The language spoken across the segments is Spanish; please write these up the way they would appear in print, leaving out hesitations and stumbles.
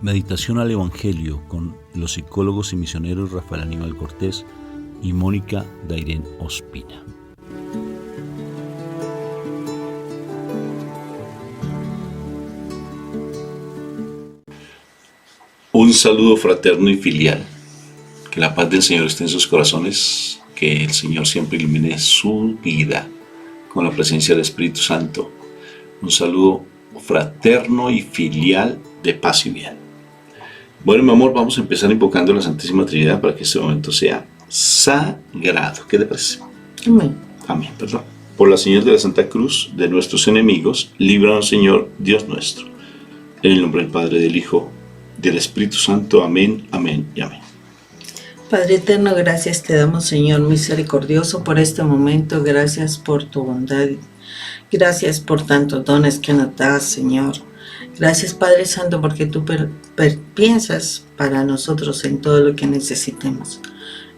Meditación al Evangelio con los psicólogos y misioneros Rafael Aníbal Cortés y Mónica Dairén Ospina. Un saludo fraterno y filial. Que la paz del Señor esté en sus corazones, que el Señor siempre ilumine su vida con la presencia del Espíritu Santo. Un saludo fraterno y filial de paz y bien. Bueno, mi amor, vamos a empezar invocando a la Santísima Trinidad para que este momento sea sagrado. ¿Qué te parece? Amén. Amén, perdón. Por la señal de la Santa Cruz de nuestros enemigos, líbranos, Señor, Dios nuestro. En el nombre del Padre, del Hijo, del Espíritu Santo. Amén, amén y amén. Padre eterno, gracias te damos, Señor misericordioso, por este momento. Gracias por tu bondad. Gracias por tantos dones que nos das, Señor. Gracias, Padre Santo, porque tú piensas para nosotros en todo lo que necesitemos.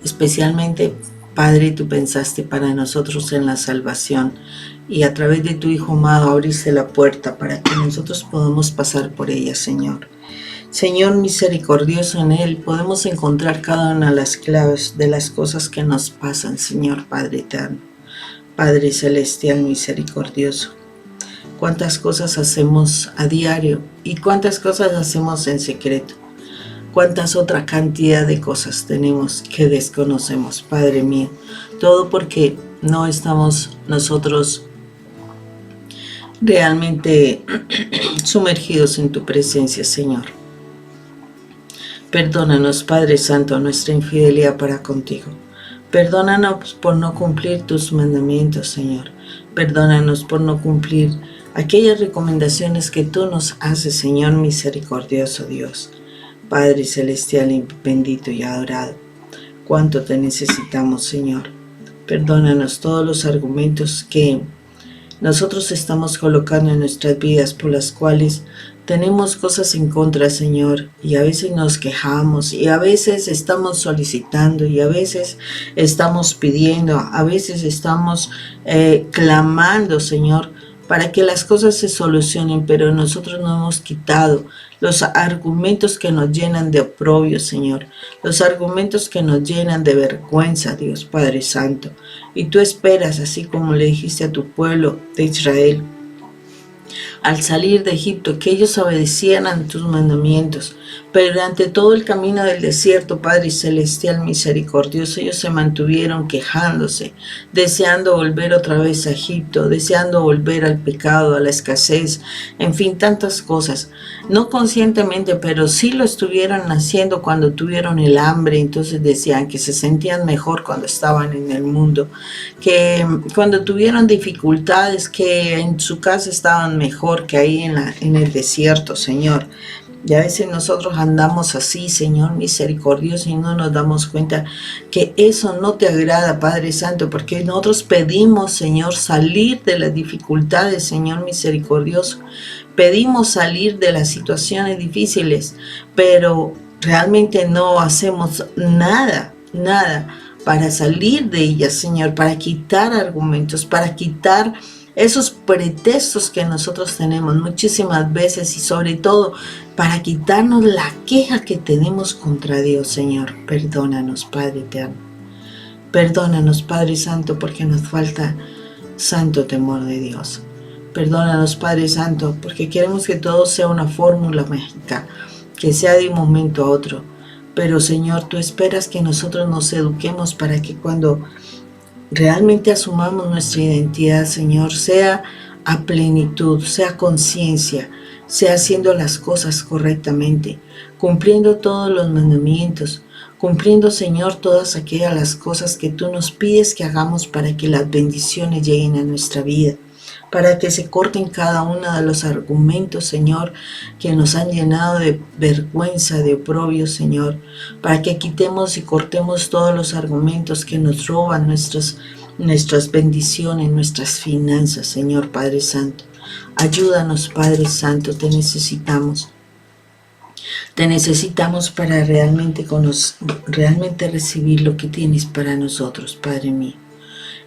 Especialmente, Padre, tú pensaste para nosotros en la salvación. Y a través de tu Hijo amado abriste la puerta para que nosotros podamos pasar por ella, Señor. Señor misericordioso, en Él podemos encontrar cada una de las claves de las cosas que nos pasan, Señor Padre eterno. Padre celestial misericordioso. Cuántas cosas hacemos a diario y cuántas cosas hacemos en secreto. Cuántas otra cantidad de cosas tenemos que desconocemos, Padre mío. Todo porque no estamos nosotros realmente sumergidos en tu presencia, Señor. Perdónanos, Padre Santo, nuestra infidelidad para contigo. Perdónanos por no cumplir tus mandamientos, Señor. Perdónanos por no cumplir aquellas recomendaciones que tú nos haces, Señor misericordioso Dios. Padre celestial y bendito y adorado, cuánto te necesitamos, Señor. Perdónanos todos los argumentos que nosotros estamos colocando en nuestras vidas por las cuales tenemos cosas en contra, Señor, y a veces nos quejamos, y a veces estamos solicitando, y a veces estamos pidiendo, a veces estamos clamando, Señor, para que las cosas se solucionen, pero nosotros no hemos quitado los argumentos que nos llenan de oprobio, Señor, los argumentos que nos llenan de vergüenza, Dios Padre Santo. Y tú esperas, así como le dijiste a tu pueblo de Israel, al salir de Egipto, que ellos obedecieran tus mandamientos, pero durante todo el camino del desierto, Padre celestial misericordioso, ellos se mantuvieron quejándose, deseando volver otra vez a Egipto, deseando volver al pecado, a la escasez, en fin, tantas cosas, no conscientemente, pero sí lo estuvieron haciendo cuando tuvieron el hambre. Entonces decían que se sentían mejor cuando estaban en el mundo, que cuando tuvieron dificultades, que en su casa estaban mejor que ahí en el desierto, Señor. Y a veces nosotros andamos así, Señor misericordioso, y no nos damos cuenta que eso no te agrada, Padre Santo, porque nosotros pedimos, Señor, salir de las dificultades, Señor misericordioso. Pedimos salir de las situaciones difíciles, pero realmente no hacemos nada para salir de ellas, Señor, para quitar argumentos, para quitar esos pretextos que nosotros tenemos muchísimas veces, y sobre todo para quitarnos la queja que tenemos contra Dios, Señor. Perdónanos, Padre eterno. Perdónanos, Padre Santo, porque nos falta santo temor de Dios. Perdónanos, Padre Santo, porque queremos que todo sea una fórmula mágica, que sea de un momento a otro. Pero, Señor, tú esperas que nosotros nos eduquemos para que cuando realmente asumamos nuestra identidad, Señor, sea a plenitud, sea conciencia, sea haciendo las cosas correctamente, cumpliendo todos los mandamientos, cumpliendo, Señor, todas aquellas las cosas que tú nos pides que hagamos para que las bendiciones lleguen a nuestra vida, para que se corten cada uno de los argumentos, Señor, que nos han llenado de vergüenza, de oprobio, Señor, para que quitemos y cortemos todos los argumentos que nos roban nuestras bendiciones, nuestras finanzas, Señor Padre Santo. Ayúdanos, Padre Santo, te necesitamos. Te necesitamos para realmente recibir lo que tienes para nosotros, Padre mío.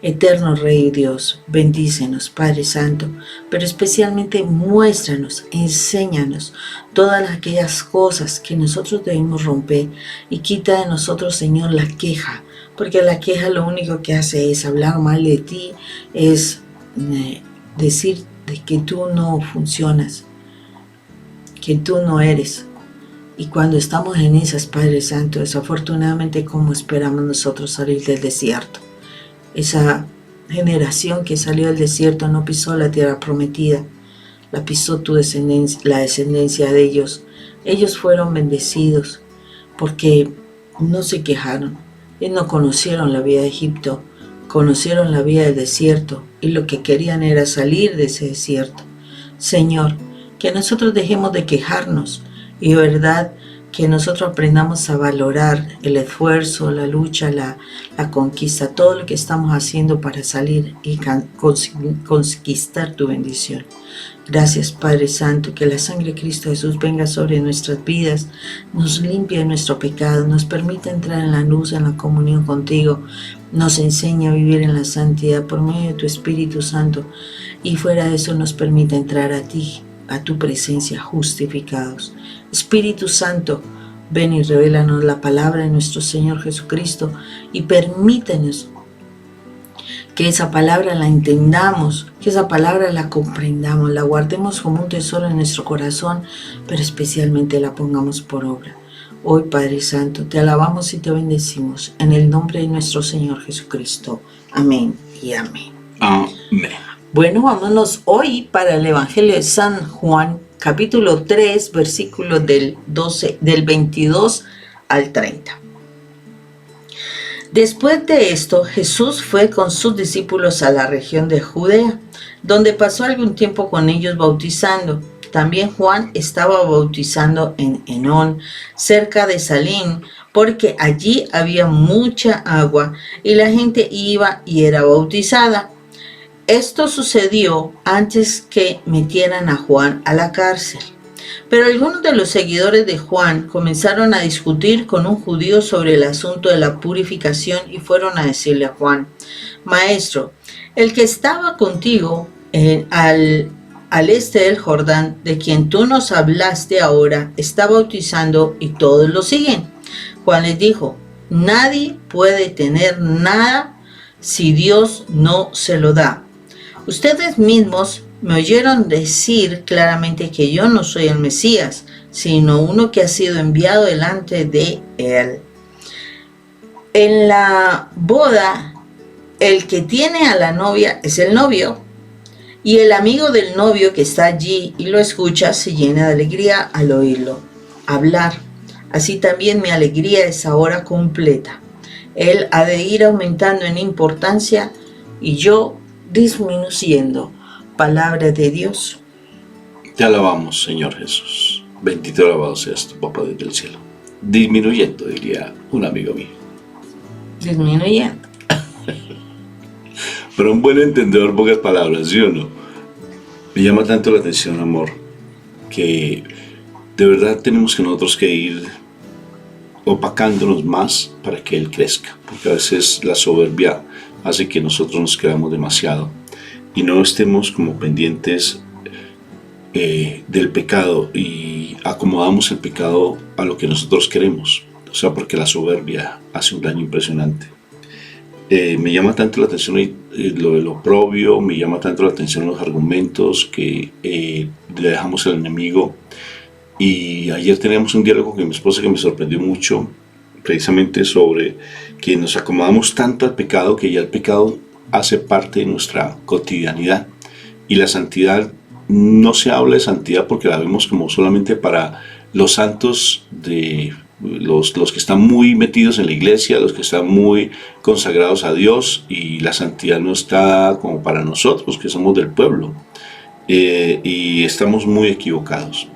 Eterno Rey Dios, bendícenos, Padre Santo, pero especialmente muéstranos, enséñanos todas aquellas cosas que nosotros debemos romper y quita de nosotros, Señor, la queja, porque la queja lo único que hace es hablar mal de ti, es decir de que tú no funcionas, que tú no eres. Y cuando estamos en esas, Padre Santo, desafortunadamente, ¿cómo esperamos nosotros salir del desierto? Esa generación que salió del desierto no pisó la tierra prometida, la pisó tu descendencia, la descendencia de ellos. Ellos fueron bendecidos porque no se quejaron. Ellos no conocieron la vida de Egipto, conocieron la vida del desierto y lo que querían era salir de ese desierto. Señor, que nosotros dejemos de quejarnos y de verdad que nosotros aprendamos a valorar el esfuerzo, la lucha, la conquista, todo lo que estamos haciendo para salir y conquistar tu bendición. Gracias, Padre Santo, que la sangre de Cristo Jesús venga sobre nuestras vidas, nos limpie de nuestro pecado, nos permita entrar en la luz, en la comunión contigo, nos enseña a vivir en la santidad por medio de tu Espíritu Santo y fuera de eso nos permite entrar a ti, a tu presencia, justificados. Espíritu Santo, ven y revélanos la palabra de nuestro Señor Jesucristo y permítenos que esa palabra la entendamos, que esa palabra la comprendamos, la guardemos como un tesoro en nuestro corazón, pero especialmente la pongamos por obra. Hoy, Padre Santo, te alabamos y te bendecimos en el nombre de nuestro Señor Jesucristo. Amén y amén. Amén. Bueno, vámonos hoy para el Evangelio de San Juan, capítulo 3, versículos del 22 al 30. Después de esto, Jesús fue con sus discípulos a la región de Judea, donde pasó algún tiempo con ellos bautizando. También Juan estaba bautizando en Enón, cerca de Salim, porque allí había mucha agua y la gente iba y era bautizada. Esto sucedió antes que metieran a Juan a la cárcel. Pero algunos de los seguidores de Juan comenzaron a discutir con un judío sobre el asunto de la purificación y fueron a decirle a Juan: Maestro, el que estaba contigo al este del Jordán, de quien tú nos hablaste ahora, está bautizando y todos lo siguen. Juan les dijo: Nadie puede tener nada si Dios no se lo da. Ustedes mismos me oyeron decir claramente que yo no soy el Mesías, sino uno que ha sido enviado delante de él. En la boda, el que tiene a la novia es el novio, y el amigo del novio que está allí y lo escucha se llena de alegría al oírlo hablar. Así también mi alegría es ahora completa. Él ha de ir aumentando en importancia y yo disminuyendo. Palabra de Dios. Te alabamos, Señor Jesús. Bendito y alabado seas tu Papá desde el cielo. Disminuyendo, diría un amigo mío. Disminuyendo. Pero un buen entendedor, pocas palabras, ¿sí o no? Me llama tanto la atención, amor, que de verdad tenemos que nosotros que ir opacándonos más para que Él crezca. Porque a veces la soberbia hace que nosotros nos quedamos demasiado y no estemos como pendientes del pecado y acomodamos el pecado a lo que nosotros queremos. O sea, porque la soberbia hace un daño impresionante. Me llama tanto la atención lo del oprobio, me llama tanto la atención los argumentos que le dejamos al enemigo. Y ayer teníamos un diálogo con mi esposa que me sorprendió mucho, precisamente sobre que nos acomodamos tanto al pecado que ya el pecado hace parte de nuestra cotidianidad. Y la santidad, no se habla de santidad porque la vemos como solamente para los santos, de los que están muy metidos en la iglesia, los que están muy consagrados a Dios, y la santidad no está como para nosotros que somos del pueblo, y estamos muy equivocados.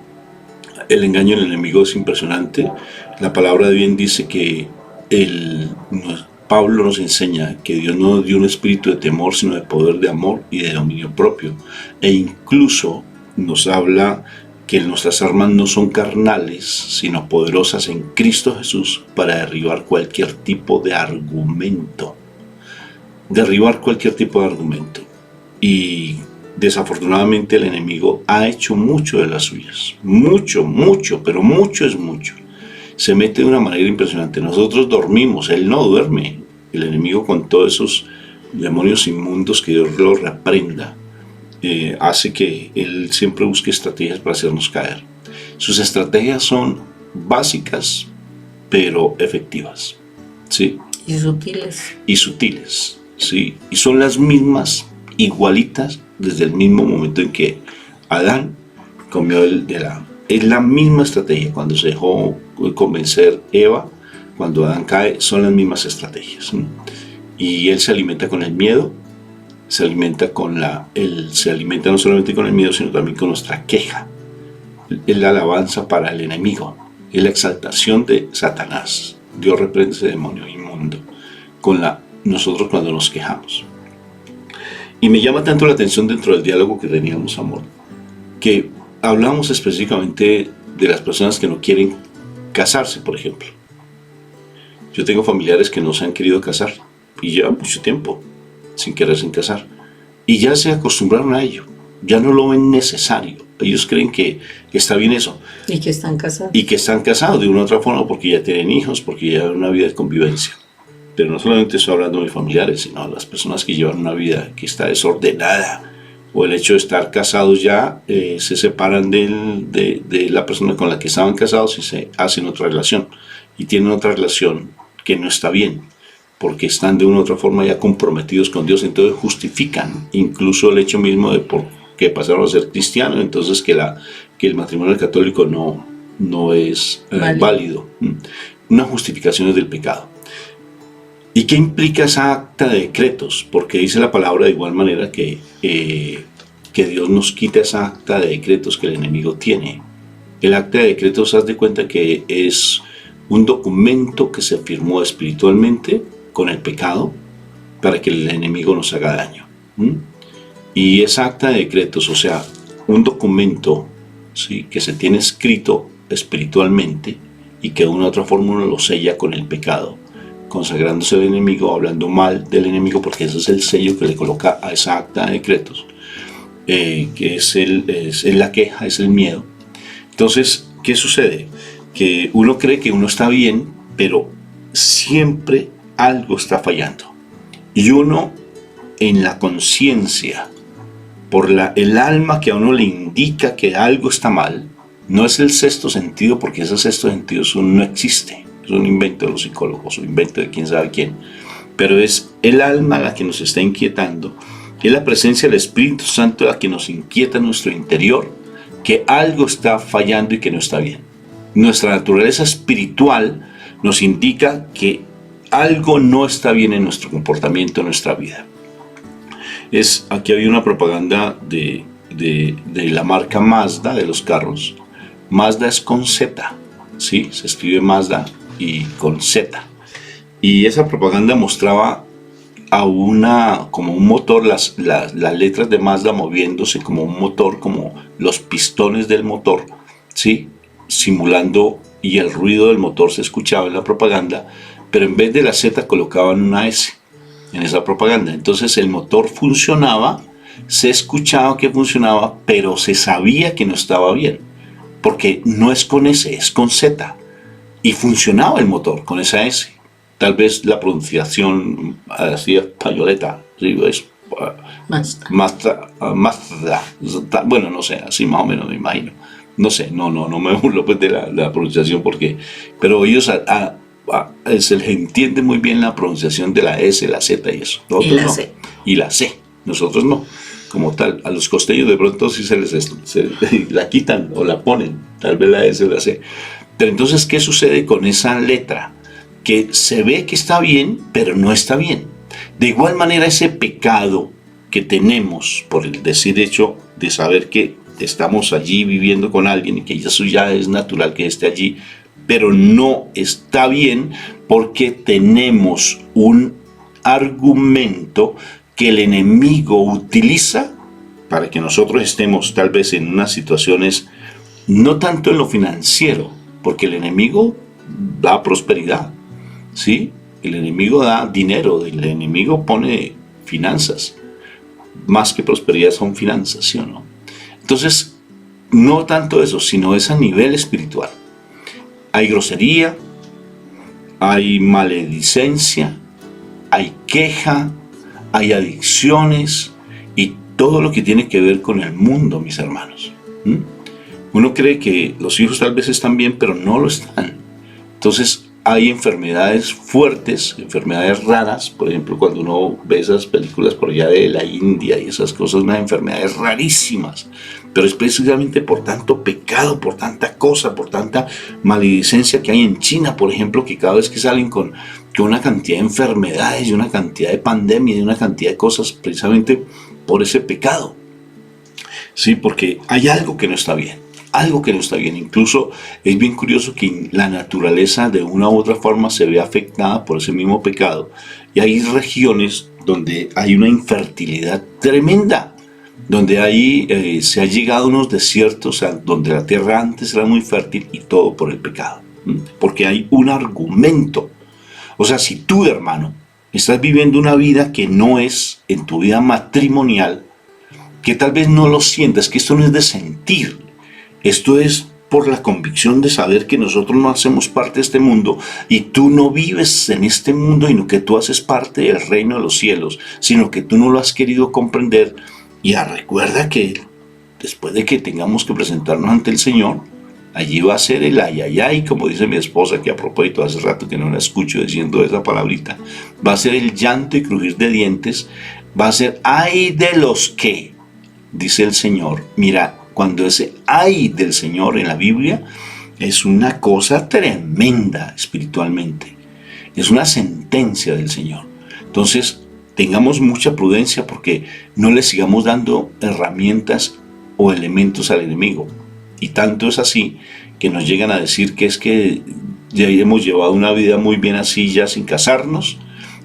El engaño del enemigo es impresionante. La palabra de bien dice que Pablo nos enseña que Dios no nos dio un espíritu de temor, sino de poder, de amor y de dominio propio. E incluso nos habla que nuestras armas no son carnales, sino poderosas en Cristo Jesús para derribar cualquier tipo de argumento. derribar cualquier tipo de argumento. Y desafortunadamente el enemigo ha hecho mucho de las suyas. Mucho, pero mucho es mucho. Se mete de una manera impresionante. Nosotros dormimos, él no duerme. El enemigo, con todos esos demonios inmundos, que Dios lo reprenda, hace que él siempre busque estrategias para hacernos caer. Sus estrategias son básicas, pero efectivas, ¿sí? Y sutiles. Y sutiles, ¿sí? Y son las mismas, igualitas, desde el mismo momento en que Adán comió es la misma estrategia. Cuando se dejó convencer Eva, cuando Adán cae, son las mismas estrategias, ¿sí? Y él se alimenta con el miedo, se alimenta no solamente con el miedo, sino también con nuestra queja. Es la alabanza para el enemigo, es la exaltación de Satanás. Dios reprende ese demonio inmundo nosotros cuando nos quejamos. Y me llama tanto la atención dentro del diálogo que teníamos, amor, que hablamos específicamente de las personas que no quieren casarse, por ejemplo. Yo tengo familiares que no se han querido casar y llevan mucho tiempo sin quererse casar. Y ya se acostumbraron a ello, ya no lo ven necesario. Ellos creen que está bien eso. Y que están casados. Y que están casados de una u otra forma porque ya tienen hijos, porque ya llevan una vida de convivencia. Pero no solamente estoy hablando de mis familiares, sino de las personas que llevan una vida que está desordenada. O el hecho de estar casados ya, se separan de la persona con la que estaban casados y se hacen otra relación. Y tienen otra relación que no está bien, porque están de una u otra forma ya comprometidos con Dios. Entonces justifican incluso el hecho mismo de por qué pasaron a ser cristianos. Entonces que el matrimonio católico no es válido. Unas justificaciones del pecado. ¿Y qué implica esa acta de decretos? Porque dice la palabra de igual manera que Dios nos quita esa acta de decretos que el enemigo tiene. El acta de decretos, haz de cuenta que es un documento que se firmó espiritualmente con el pecado para que el enemigo nos haga daño. Y esa acta de decretos, o sea, un documento, ¿sí?, que se tiene escrito espiritualmente y que de una u otra forma uno lo sella con el pecado, consagrándose al enemigo, hablando mal del enemigo, porque ese es el sello que le coloca a esa acta de decretos, que es la queja, es el miedo. Entonces, ¿qué sucede? Que uno cree que uno está bien, pero siempre algo está fallando. Y uno, en la conciencia, por el alma que a uno le indica que algo está mal, no es el sexto sentido, porque ese sexto sentido no existe. Es un invento de los psicólogos, un invento de quién sabe quién. Pero es el alma la que nos está inquietando. Es la presencia del Espíritu Santo la que nos inquieta en nuestro interior, que algo está fallando y que no está bien. Nuestra naturaleza espiritual nos indica que algo no está bien en nuestro comportamiento, en nuestra vida. Aquí había una propaganda de la marca Mazda, de los carros. Mazda es con Z, ¿sí? Se escribe Mazda y con Z. Y esa propaganda mostraba como un motor, las letras de Mazda moviéndose como un motor, como los pistones del motor, ¿sí?, simulando, y el ruido del motor se escuchaba en la propaganda, pero en vez de la Z colocaban una S en esa propaganda. Entonces el motor funcionaba, se escuchaba que funcionaba, pero se sabía que no estaba bien, porque no es con S, es con Z. Y funcionaba el motor con esa S. Tal vez la pronunciación así españoleta, ¿sí? Es Mazda. Bueno, no sé, así más o menos me imagino. No sé, no me burlo pues de la pronunciación, pero ellos se les entiende muy bien la pronunciación de la S, la Z y eso. Nosotros y la no. C. Y la C, nosotros no. Como tal, a los costeños de pronto sí se la quitan o la ponen, tal vez la S o la C. Pero entonces, ¿qué sucede con esa letra? Que se ve que está bien, pero no está bien. De igual manera, ese pecado que tenemos por el decir hecho de saber que estamos allí viviendo con alguien y que eso ya es natural que esté allí, pero no está bien porque tenemos un argumento que el enemigo utiliza para que nosotros estemos tal vez en unas situaciones, no tanto en lo financiero, porque el enemigo da prosperidad, ¿sí? El enemigo da dinero, el enemigo pone finanzas. Más que prosperidad son finanzas, ¿sí o no? Entonces, no tanto eso, sino es a nivel espiritual. Hay grosería, hay maledicencia, hay queja, hay adicciones y todo lo que tiene que ver con el mundo, mis hermanos. Uno cree que los hijos tal vez están bien, pero no lo están. Entonces hay enfermedades fuertes, enfermedades raras. Por ejemplo, cuando uno ve esas películas por allá de la India y esas cosas, unas enfermedades rarísimas. Pero es precisamente por tanto pecado, por tanta cosa, por tanta maledicencia que hay en China, por ejemplo, que cada vez que salen con una cantidad de enfermedades y una cantidad de pandemias y una cantidad de cosas, precisamente por ese pecado. Sí, porque hay algo que no está bien. Algo que no está bien. Incluso es bien curioso que la naturaleza de una u otra forma se ve afectada por ese mismo pecado. Y hay regiones donde hay una infertilidad tremenda, donde ahí se ha llegado a unos desiertos, o sea, donde la tierra antes era muy fértil y todo por el pecado. Porque hay un argumento. O sea, si tú, hermano, estás viviendo una vida que no es en tu vida matrimonial, que tal vez no lo sientas, que esto no es de sentir, esto es por la convicción de saber que nosotros no hacemos parte de este mundo y tú no vives en este mundo, sino que tú haces parte del reino de los cielos, sino que tú no lo has querido comprender. Y recuerda que después de que tengamos que presentarnos ante el Señor, allí va a ser el ayayay, como dice mi esposa, que a propósito hace rato que no la escucho diciendo esa palabrita, va a ser el llanto y crujir de dientes, va a ser ay de los que, dice el Señor. Mira, cuando ese ay del Señor en la Biblia es una cosa tremenda espiritualmente, es una sentencia del Señor. Entonces tengamos mucha prudencia porque no le sigamos dando herramientas o elementos al enemigo. Y tanto es así que nos llegan a decir que es que ya hemos llevado una vida muy bien así ya sin casarnos,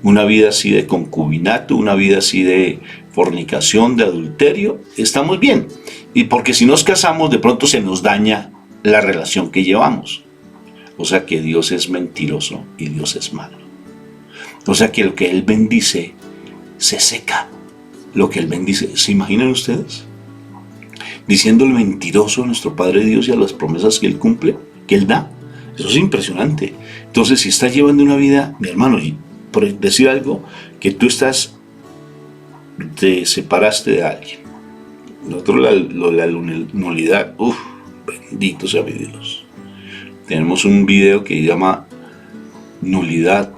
una vida así de concubinato, una vida así de fornicación, de adulterio, estamos bien. Y porque si nos casamos de pronto se nos daña la relación que llevamos. O sea que Dios es mentiroso y Dios es malo. O sea que lo que Él bendice se seca. Lo que Él bendice, ¿se imaginan ustedes? Diciéndole mentiroso a nuestro Padre Dios y a las promesas que Él cumple, que Él da. Eso es impresionante. Entonces, si estás llevando una vida, mi hermano, y por decir algo, que tú te separaste de alguien. Nosotros la nulidad, bendito sea mi Dios. Tenemos un video que se llama Nulidad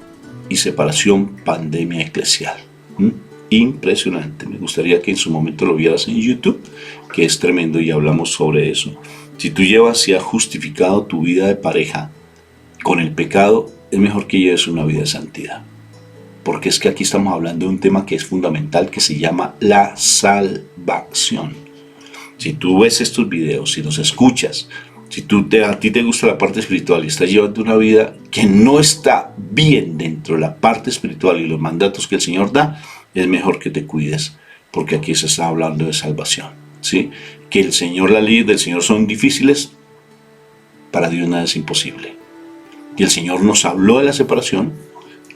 y Separación, Pandemia Eclesial. Impresionante. Me gustaría que en su momento lo vieras en YouTube, que es tremendo y hablamos sobre eso. Si tú llevas y has justificado tu vida de pareja con el pecado, es mejor que lleves una vida de santidad. Porque es que aquí estamos hablando de un tema que es fundamental, que se llama la salvación. Si tú ves estos videos, si los escuchas, si a ti te gusta la parte espiritual y estás llevando una vida que no está bien dentro de la parte espiritual y los mandatos que el Señor da, es mejor que te cuides, porque aquí se está hablando de salvación, ¿sí? Que el Señor, la ley del Señor son difíciles, para Dios nada es imposible. Y el Señor nos habló de la separación,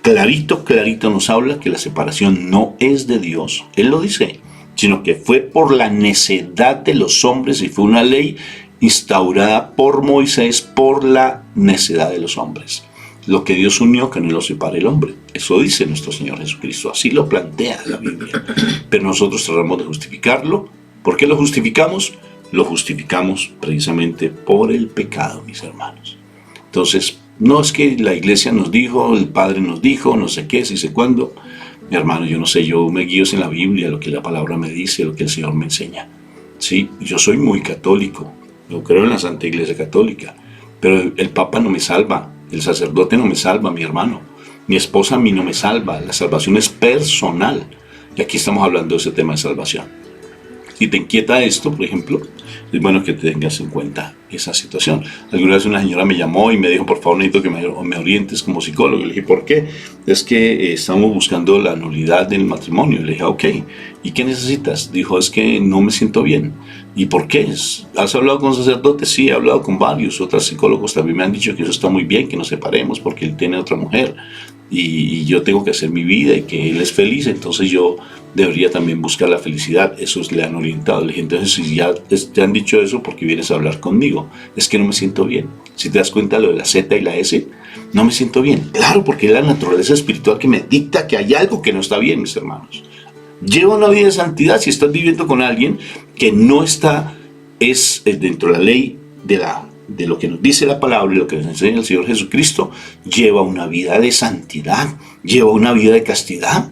clarito nos habla que la separación no es de Dios, Él lo dice, sino que fue por la necedad de los hombres y fue una ley instaurada por Moisés por la necedad de los hombres. Lo que Dios unió, que no lo separe el hombre. Eso dice nuestro Señor Jesucristo, así lo plantea la Biblia. Pero nosotros tratamos de justificarlo. ¿Por qué lo justificamos? Lo justificamos precisamente por el pecado, mis hermanos. Entonces, no es que la iglesia nos dijo, el Padre nos dijo, no sé qué, si sé cuándo. Mi hermano, yo no sé, yo me guío en la Biblia, lo que la palabra me dice, lo que el Señor me enseña. Sí, yo soy muy católico, yo creo en la Santa Iglesia Católica, pero el Papa no me salva, el sacerdote no me salva, mi hermano, mi esposa a mí no me salva, la salvación es personal. Y aquí estamos hablando de ese tema de salvación. Si te inquieta esto, por ejemplo, es bueno que tengas en cuenta esa situación. Alguna vez una señora me llamó y me dijo, por favor, necesito que me orientes como psicólogo. Y le dije, ¿por qué? Es que estamos buscando la nulidad del matrimonio. Y le dije, ok, ¿y qué necesitas? Dijo, es que no me siento bien. ¿Y por qué? ¿Has hablado con sacerdotes? Sí, he hablado con varios. Otros psicólogos también me han dicho que eso está muy bien, que nos separemos porque él tiene otra mujer. y yo tengo que hacer mi vida y que Él es feliz, entonces yo debería también buscar la felicidad. Eso le han orientado. Le dije, entonces si ya te han dicho eso, ¿por qué vienes a hablar conmigo? Es que no me siento bien. Si te das cuenta lo de la Z y la S, no me siento bien. Claro, porque es la naturaleza espiritual que me dicta que hay algo que no está bien, mis hermanos. Lleva una vida de santidad si estás viviendo con alguien que no está dentro de la ley de lo que nos dice la palabra y lo que nos enseña el Señor Jesucristo. Lleva una vida de santidad, lleva una vida de castidad.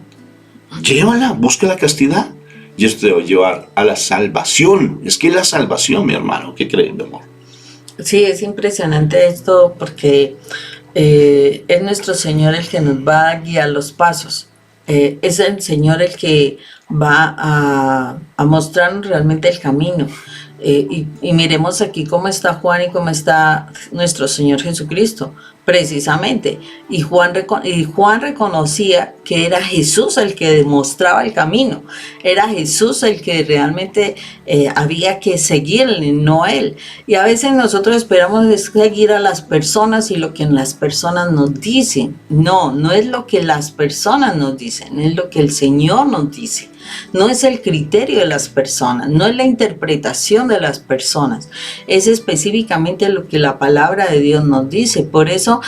Llévala, busca la castidad y esto te va a llevar a la salvación. Es que es la salvación, mi hermano. ¿Qué creen, mi amor? Sí, es impresionante esto porque es nuestro Señor el que nos va a guiar los pasos. Es el Señor el que va a mostrarnos realmente el camino. Y miremos aquí cómo está Juan y cómo está nuestro Señor Jesucristo, precisamente. Y Juan reconocía que era Jesús el que demostraba el camino. Era Jesús el que realmente había que seguirle, no él. Y a veces nosotros esperamos seguir a las personas y lo que las personas nos dicen. No es lo que las personas nos dicen, es lo que el Señor nos dice. No es el criterio de las personas, no es la interpretación de las personas, es específicamente lo que la palabra de Dios nos dice. Por eso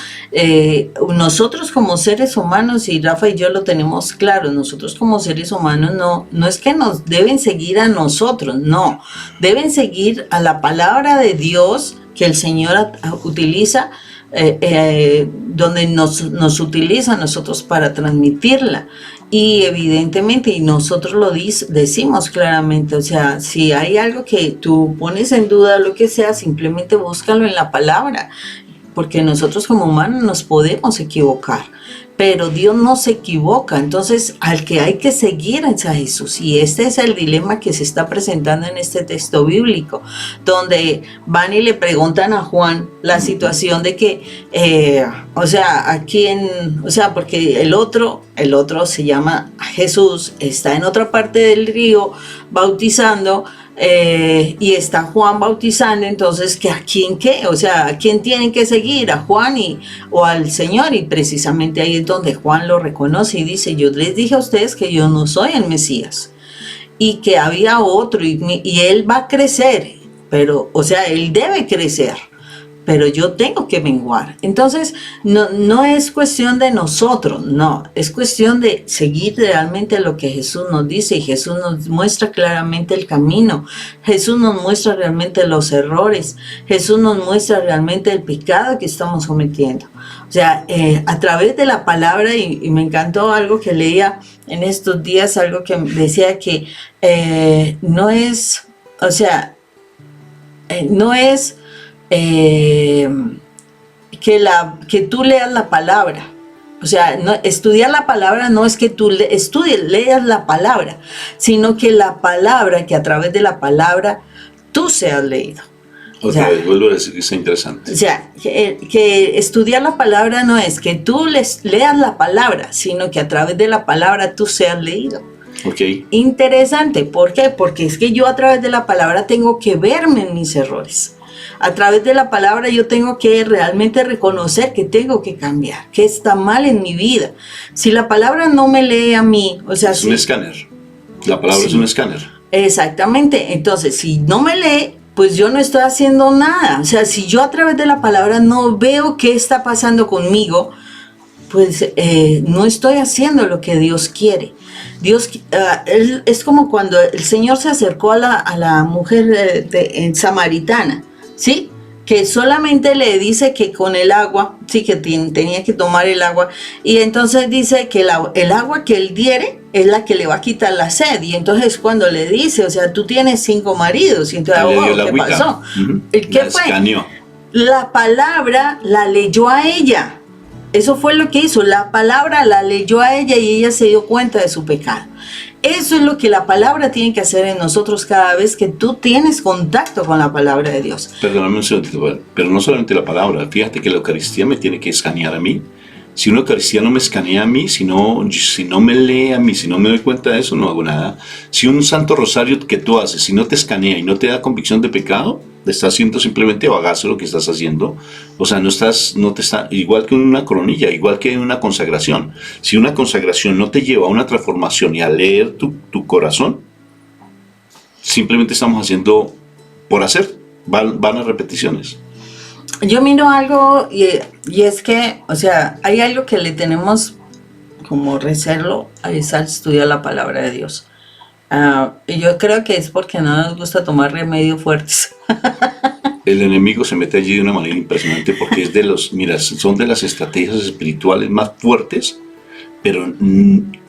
nosotros como seres humanos, y Rafa y yo lo tenemos claro, nosotros como seres humanos no es que nos deben seguir a nosotros, no, deben seguir a la palabra de Dios que el Señor utiliza, donde nos utiliza a nosotros para transmitirla. Y evidentemente, y nosotros lo decimos claramente, o sea, si hay algo que tú pones en duda, lo que sea, simplemente búscalo en la palabra, porque nosotros como humanos nos podemos equivocar, pero Dios no se equivoca. Entonces al que hay que seguir es a Jesús, y este es el dilema que se está presentando en este texto bíblico, donde van y le preguntan a Juan la situación de que, o sea, ¿a quién? O sea, porque el otro se llama Jesús, está en otra parte del río bautizando, y está Juan bautizando. Entonces, ¿que a quién qué? O sea, ¿a quién tienen que seguir? ¿A Juan o al Señor? Y precisamente ahí es donde Juan lo reconoce y dice: yo les dije a ustedes que yo no soy el Mesías y que había otro, y él va a crecer, pero, o sea, él debe crecer, pero yo tengo que menguar. Entonces, no es cuestión de nosotros, no, es cuestión de seguir realmente lo que Jesús nos dice, y Jesús nos muestra claramente el camino, Jesús nos muestra realmente los errores, Jesús nos muestra realmente el pecado que estamos cometiendo. O sea, a través de la palabra, y me encantó algo que leía en estos días, algo que decía que no es, o sea, no es que tú leas la palabra. O sea, estudiar la palabra no es que tú leas la palabra, sino que la palabra, que a través de la palabra tú seas leído. Otra vez, vuelvo a decir que es interesante. O sea, que estudiar la palabra no es que tú leas la palabra, sino que a través de la palabra tú seas leído. Okay. Interesante, ¿por qué? Porque es que yo a través de la palabra tengo que verme en mis errores. A través de la palabra yo tengo que realmente reconocer que tengo que cambiar, que está mal en mi vida. Si la palabra no me lee a mí, o sea... Es un escáner. La palabra es un escáner. Exactamente. Entonces, si no me lee, pues yo no estoy haciendo nada. O sea, si yo a través de la palabra no veo qué está pasando conmigo, pues no estoy haciendo lo que Dios quiere. Dios es como cuando el Señor se acercó a la mujer samaritana, ¿sí? Que solamente le dice que con el agua, sí, que tenía que tomar el agua, y entonces dice que el agua que él diere es la que le va a quitar la sed. Y entonces cuando le dice, o sea, tú tienes 5 maridos, y entonces, ¿qué pasó? ¿Qué fue? Escaneó. La palabra la leyó a ella. Eso fue lo que hizo, la palabra la leyó a ella y ella se dio cuenta de su pecado. Eso es lo que la palabra tiene que hacer en nosotros cada vez que tú tienes contacto con la palabra de Dios. Perdóname un segundito, pero no solamente la palabra, fíjate que la Eucaristía me tiene que escanear a mí, Si una Eucaristía no me escanea a mí, si no me lee a mí, si no me doy cuenta de eso, no hago nada. Si un Santo Rosario que tú haces, si no te escanea y no te da convicción de pecado, te está haciendo simplemente bagazo lo que estás haciendo. O sea, no te está, igual que una coronilla, igual que una consagración. Si una consagración no te lleva a una transformación y a leer tu corazón, simplemente estamos haciendo por hacer, van a repeticiones. Yo miro algo y es que, o sea, hay algo que le tenemos como recelo a estudiar la palabra de Dios. Y yo creo que es porque no nos gusta tomar remedios fuertes. El enemigo se mete allí de una manera impresionante porque es son de las estrategias espirituales más fuertes, pero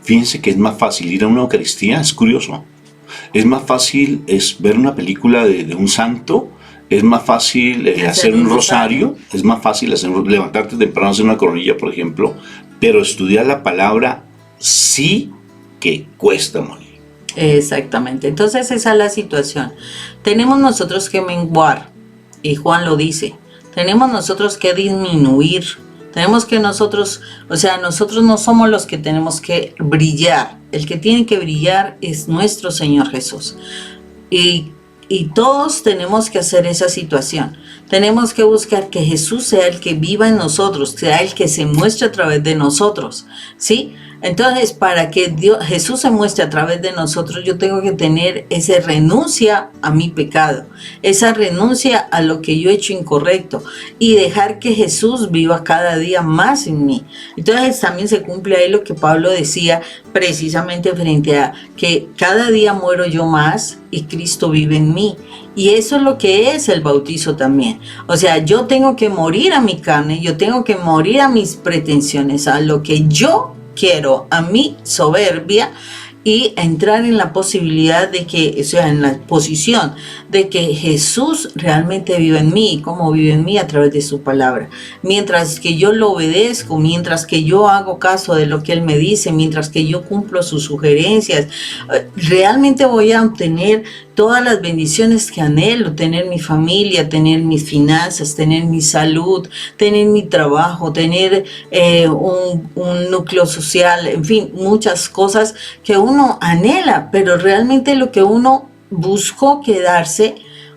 fíjense que es más fácil ir a una Eucaristía, es curioso. Es más fácil ver una película de un santo, es más fácil hacer un rosario, es más fácil levantarte temprano, hacer una coronilla, por ejemplo, pero estudiar la palabra sí que cuesta morir. Exactamente, entonces esa es la situación. Tenemos nosotros que menguar, y Juan lo dice, tenemos nosotros que disminuir, tenemos que nosotros no somos los que tenemos que brillar, el que tiene que brillar es nuestro Señor Jesús. Y todos tenemos que hacer esa situación. Tenemos que buscar que Jesús sea el que viva en nosotros, sea el que se muestre a través de nosotros, ¿sí? Entonces, para que Jesús se muestre a través de nosotros, yo tengo que tener esa renuncia a mi pecado, esa renuncia a lo que yo he hecho incorrecto y dejar que Jesús viva cada día más en mí. Entonces, también se cumple ahí lo que Pablo decía precisamente frente a que cada día muero yo más y Cristo vive en mí. Y eso es lo que es el bautizo también. O sea, yo tengo que morir a mi carne, yo tengo que morir a mis pretensiones, a lo que yo quiero, a mi soberbia, y entrar en la posibilidad de que, o sea, en la posición de que Jesús realmente vive en mí, como vive en mí a través de su palabra. Mientras que yo lo obedezco, mientras que yo hago caso de lo que Él me dice, mientras que yo cumplo sus sugerencias, realmente voy a obtener todas las bendiciones que anhelo, tener mi familia, tener mis finanzas, tener mi salud, tener mi trabajo, tener un núcleo social, en fin, muchas cosas que uno anhela, pero realmente lo que uno buscó quedarse,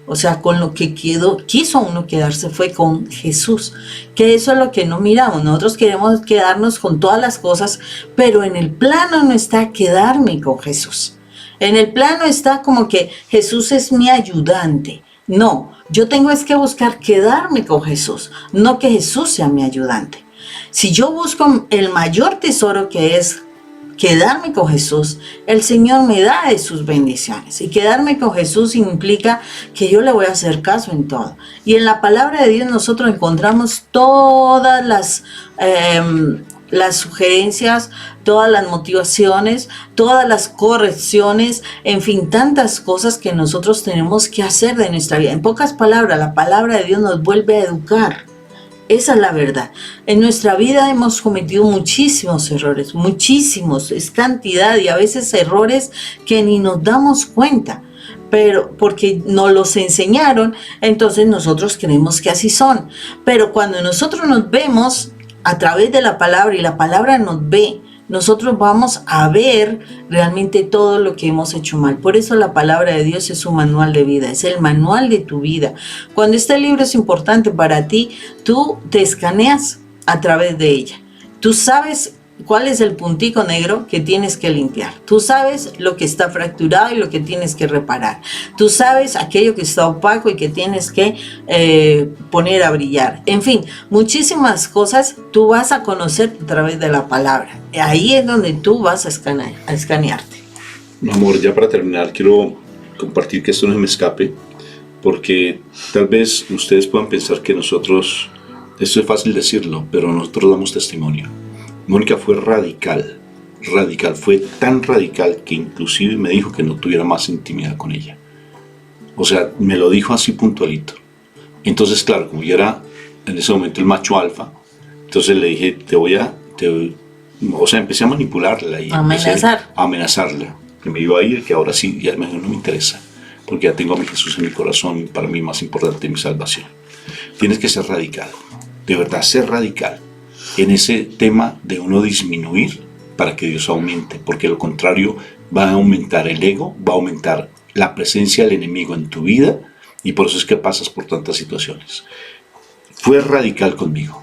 o sea, con lo que quiso uno quedarse fue con Jesús, que eso es lo que no miramos. Nosotros queremos quedarnos con todas las cosas, pero en el plano no está quedarme con Jesús. En el plano está como que Jesús es mi ayudante. No, yo tengo es que buscar quedarme con Jesús, no que Jesús sea mi ayudante. Si yo busco el mayor tesoro que es quedarme con Jesús, el Señor me da de sus bendiciones. Y quedarme con Jesús implica que yo le voy a hacer caso en todo. Y en la palabra de Dios nosotros encontramos todas las sugerencias, todas las motivaciones, todas las correcciones, en fin, tantas cosas que nosotros tenemos que hacer de nuestra vida. En pocas palabras, la palabra de Dios nos vuelve a educar. Esa es la verdad. En nuestra vida hemos cometido muchísimos errores, muchísimos, es cantidad, y a veces errores que ni nos damos cuenta, pero porque nos los enseñaron, entonces nosotros creemos que así son. Pero cuando nosotros nos vemos a través de la palabra y la palabra nos ve, nosotros vamos a ver realmente todo lo que hemos hecho mal. Por eso la palabra de Dios es un manual de vida, es el manual de tu vida. Cuando este libro es importante para ti, tú te escaneas a través de ella. Tú sabes cuál es el puntico negro que tienes que limpiar. Tú sabes lo que está fracturado y lo que tienes que reparar. Tú sabes aquello que está opaco y que tienes que poner a brillar. En fin, muchísimas cosas tú vas a conocer a través de la palabra. Ahí es donde tú vas a escanearte. Amor, ya para terminar, quiero compartir que esto no se me escape, porque tal vez ustedes puedan pensar que nosotros, esto es fácil decirlo, pero nosotros damos testimonio. Mónica fue radical, fue tan radical que inclusive me dijo que no tuviera más intimidad con ella. O sea, me lo dijo así puntualito. Entonces, claro, como yo era en ese momento el macho alfa, entonces le dije, empecé a manipularla y a amenazarla, que me iba a ir, que ahora sí, ya no me interesa, porque ya tengo a mi Jesús en mi corazón y para mí más importante mi salvación. Tienes que ser radical, de verdad, ser radical. en ese tema de uno disminuir para que Dios aumente, porque lo contrario va a aumentar el ego, va a aumentar la presencia del enemigo en tu vida, y por eso es que pasas por tantas situaciones. Fue radical conmigo,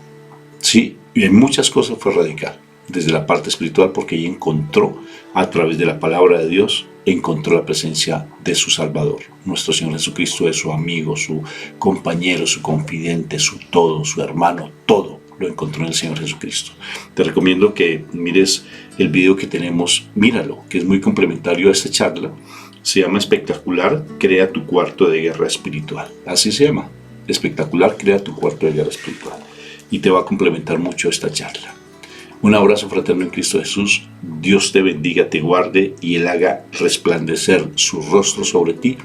sí, y en muchas cosas fue radical, desde la parte espiritual, porque ella encontró a través de la palabra de Dios, encontró la presencia de su Salvador, nuestro Señor Jesucristo, es su amigo, su compañero, su confidente, su todo, su hermano, todo lo encontró en el Señor Jesucristo. Te recomiendo que mires el video que tenemos, míralo, que es muy complementario a esta charla. Se llama Espectacular, crea tu cuarto de guerra espiritual. Así se llama, Espectacular, crea tu cuarto de guerra espiritual. Y te va a complementar mucho esta charla. Un abrazo fraterno en Cristo Jesús. Dios te bendiga, te guarde y Él haga resplandecer su rostro sobre ti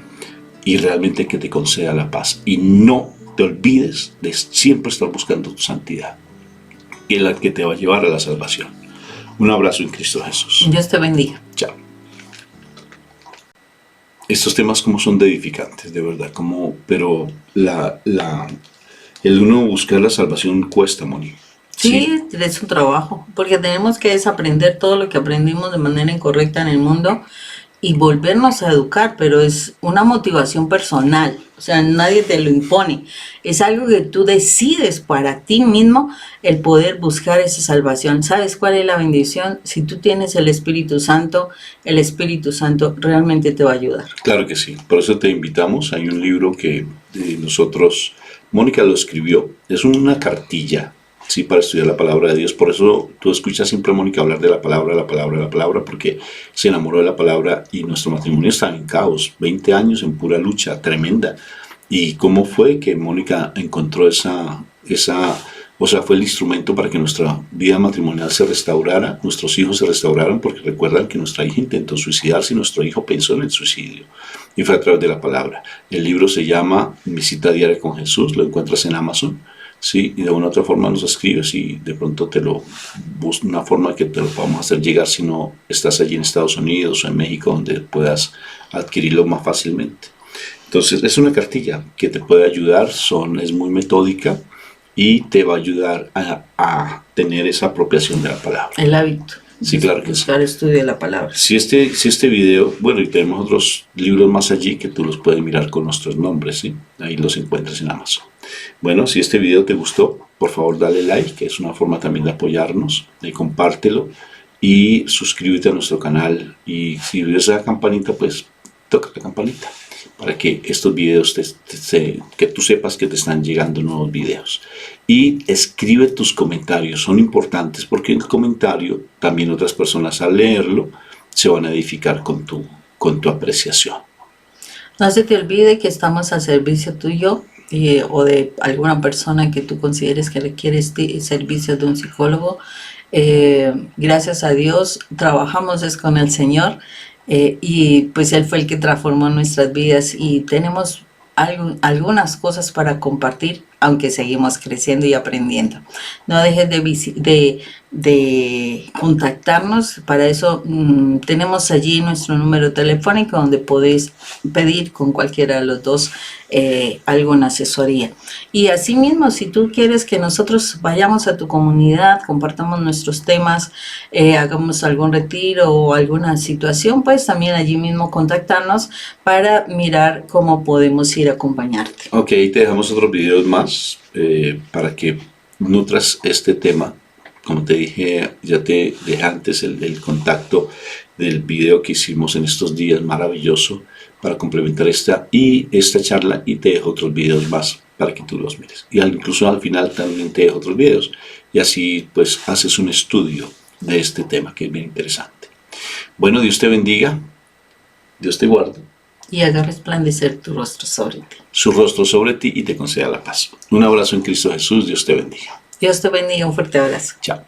y realmente que te conceda la paz. Y no te olvides de siempre estar buscando tu santidad, que es la que te va a llevar a la salvación. Un abrazo en Cristo Jesús. Dios te bendiga. Chao. Estos temas como son de edificantes, de verdad, pero el uno buscar la salvación cuesta, Moni. Sí, es un trabajo, porque tenemos que desaprender todo lo que aprendimos de manera incorrecta en el mundo y volvernos a educar, pero es una motivación personal, o sea, nadie te lo impone, es algo que tú decides para ti mismo el poder buscar esa salvación. ¿Sabes cuál es la bendición? Si tú tienes el Espíritu Santo realmente te va a ayudar. Claro que sí, por eso te invitamos, hay un libro que nosotros, Mónica lo escribió, es una cartilla, sí, para estudiar la palabra de Dios. Por eso tú escuchas siempre a Mónica hablar de la palabra, porque se enamoró de la palabra y nuestro matrimonio está en caos, 20 años en pura lucha tremenda. ¿Y cómo fue que Mónica encontró fue el instrumento para que nuestra vida matrimonial se restaurara, nuestros hijos se restauraran? Porque recuerdan que nuestra hija intentó suicidarse y nuestro hijo pensó en el suicidio. Y fue a través de la palabra. El libro se llama Mi cita diaria con Jesús, lo encuentras en Amazon. Sí, y de una u otra forma nos escribes y de pronto te lo busco una forma que te lo podamos hacer llegar si no estás allí en Estados Unidos o en México, donde puedas adquirirlo más fácilmente. Entonces es una cartilla que te puede ayudar, es muy metódica y te va a ayudar a tener esa apropiación de la palabra. El hábito. Sí, claro que sí. Buscar estudio de la palabra. Si este video, bueno, y tenemos otros libros más allí que tú los puedes mirar con nuestros nombres, ¿sí? Ahí los encuentras en Amazon. Bueno, si este video te gustó, por favor dale like, que es una forma también de apoyarnos, compártelo y suscríbete a nuestro canal. Y si ves la campanita, pues toca la campanita para que estos videos, que tú sepas que te están llegando nuevos videos. Y escribe tus comentarios, son importantes porque en el comentario también otras personas al leerlo se van a edificar con tu apreciación. No se te olvide que estamos al servicio tuyo o de alguna persona que tú consideres que requiere servicio de un psicólogo. Gracias a Dios trabajamos con el Señor. Y pues Él fue el que transformó nuestras vidas y tenemos algunas cosas para compartir, aunque seguimos creciendo y aprendiendo. No dejes de contactarnos. Para eso tenemos allí nuestro número telefónico donde podéis pedir con cualquiera de los dos alguna asesoría. Y asimismo, si tú quieres que nosotros vayamos a tu comunidad, compartamos nuestros temas, hagamos algún retiro o alguna situación, pues también allí mismo contactarnos para mirar cómo podemos ir a acompañarte. Ok, te dejamos otros videos más para que nutras este tema. Como te dije, ya te dejé antes el contacto del video que hicimos en estos días, maravilloso, para complementar esta charla, y te dejo otros videos más para que tú los mires. Y incluso al final también te dejo otros videos, y así pues haces un estudio de este tema que es bien interesante. Bueno, Dios te bendiga, Dios te guarde. Y haga resplandecer tu rostro sobre ti. Su rostro sobre ti y te conceda la paz. Un abrazo en Cristo Jesús, Dios te bendiga. Dios te bendiga, un fuerte abrazo. Chao.